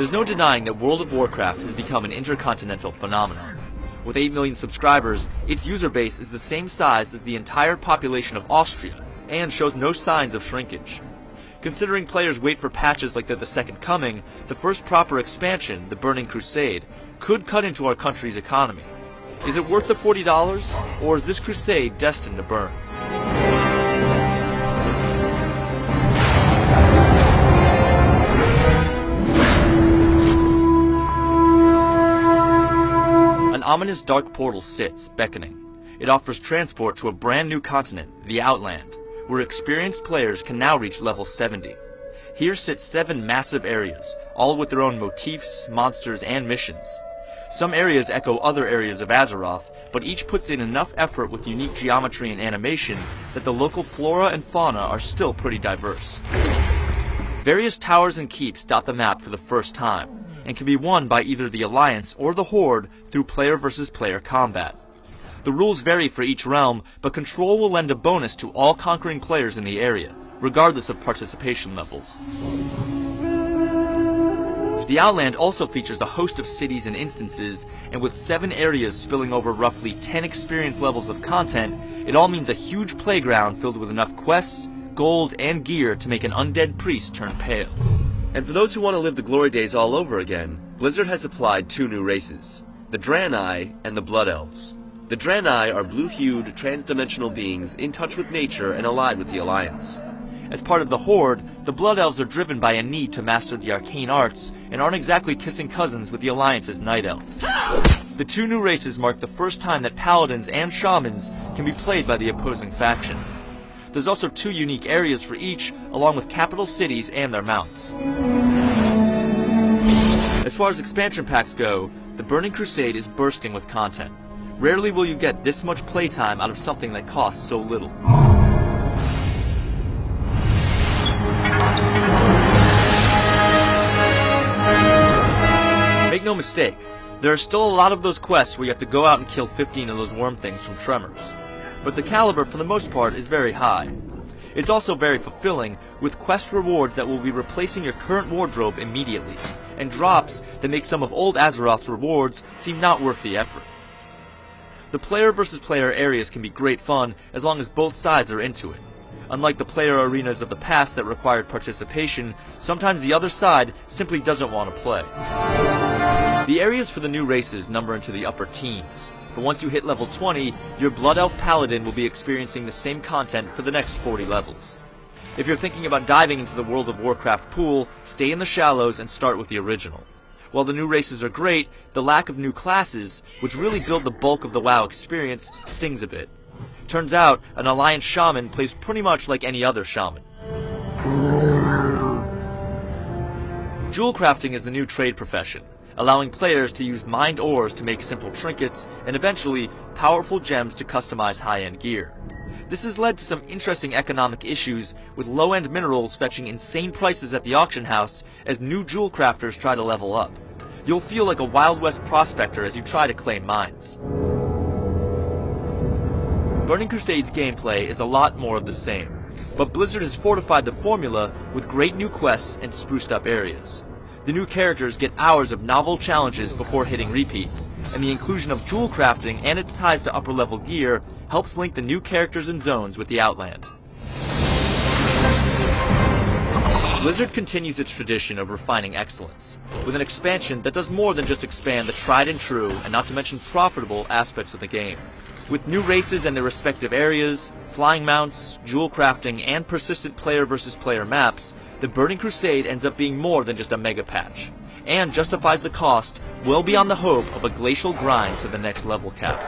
There's no denying that World of Warcraft has become an intercontinental phenomenon. With 8 million subscribers, its user base is the same size as the entire population of Austria, and shows no signs of shrinkage. Considering players wait for patches like they're the Second Coming, the first proper expansion, the Burning Crusade, could cut into our country's economy. Is it worth the $40, or is this crusade destined to burn? An ominous dark portal sits, beckoning. It offers transport to a brand new continent, the Outland, where experienced players can now reach level 70. Here sit 7 massive areas, all with their own motifs, monsters, and missions. Some areas echo other areas of Azeroth, but each puts in enough effort with unique geometry and animation that the local flora and fauna are still pretty diverse. Various towers and keeps dot the map for the first time, and can be won by either the Alliance or the Horde through player versus player combat. The rules vary for each realm, but control will lend a bonus to all conquering players in the area, regardless of participation levels. The Outland also features a host of cities and instances, and with 7 areas spilling over roughly 10 experience levels of content, it all means a huge playground filled with enough quests, gold, and gear to make an undead priest turn pale. And for those who want to live the glory days all over again, Blizzard has supplied 2 new races, the Draenei and the Blood Elves. The Draenei are blue-hued, trans-dimensional beings in touch with nature and allied with the Alliance. As part of the Horde, the Blood Elves are driven by a need to master the arcane arts and aren't exactly kissing cousins with the Alliance's Night Elves. The 2 new races mark the first time that Paladins and Shamans can be played by the opposing faction. There's also 2 unique areas for each, along with capital cities and their mounts. As far as expansion packs go, the Burning Crusade is bursting with content. Rarely will you get this much playtime out of something that costs so little. Make no mistake, there are still a lot of those quests where you have to go out and kill 15 of those worm things from Tremors. But the caliber, for the most part, is very high. It's also very fulfilling, with quest rewards that will be replacing your current wardrobe immediately, and drops that make some of old Azeroth's rewards seem not worth the effort. The player versus player areas can be great fun as long as both sides are into it. Unlike the player arenas of the past that required participation, sometimes the other side simply doesn't want to play. The areas for the new races number into the upper teens, but once you hit level 20, your Blood Elf Paladin will be experiencing the same content for the next 40 levels. If you're thinking about diving into the World of Warcraft pool, stay in the shallows and start with the original. While the new races are great, the lack of new classes, which really build the bulk of the WoW experience, stings a bit. Turns out, an Alliance Shaman plays pretty much like any other Shaman. Jewel crafting is the new trade profession, allowing players to use mined ores to make simple trinkets, and eventually, powerful gems to customize high-end gear. This has led to some interesting economic issues, with low-end minerals fetching insane prices at the auction house as new jewel crafters try to level up. You'll feel like a Wild West prospector as you try to claim mines. Burning Crusade's gameplay is a lot more of the same, but Blizzard has fortified the formula with great new quests and spruced up areas. The new characters get hours of novel challenges before hitting repeats, and the inclusion of jewel crafting and its ties to upper-level gear helps link the new characters and zones with the Outland. Blizzard continues its tradition of refining excellence, with an expansion that does more than just expand the tried and true, and not to mention profitable, aspects of the game. With new races and their respective areas, flying mounts, jewel crafting, and persistent player versus player maps, the Burning Crusade ends up being more than just a mega patch, and justifies the cost well beyond the hope of a glacial grind to the next level cap.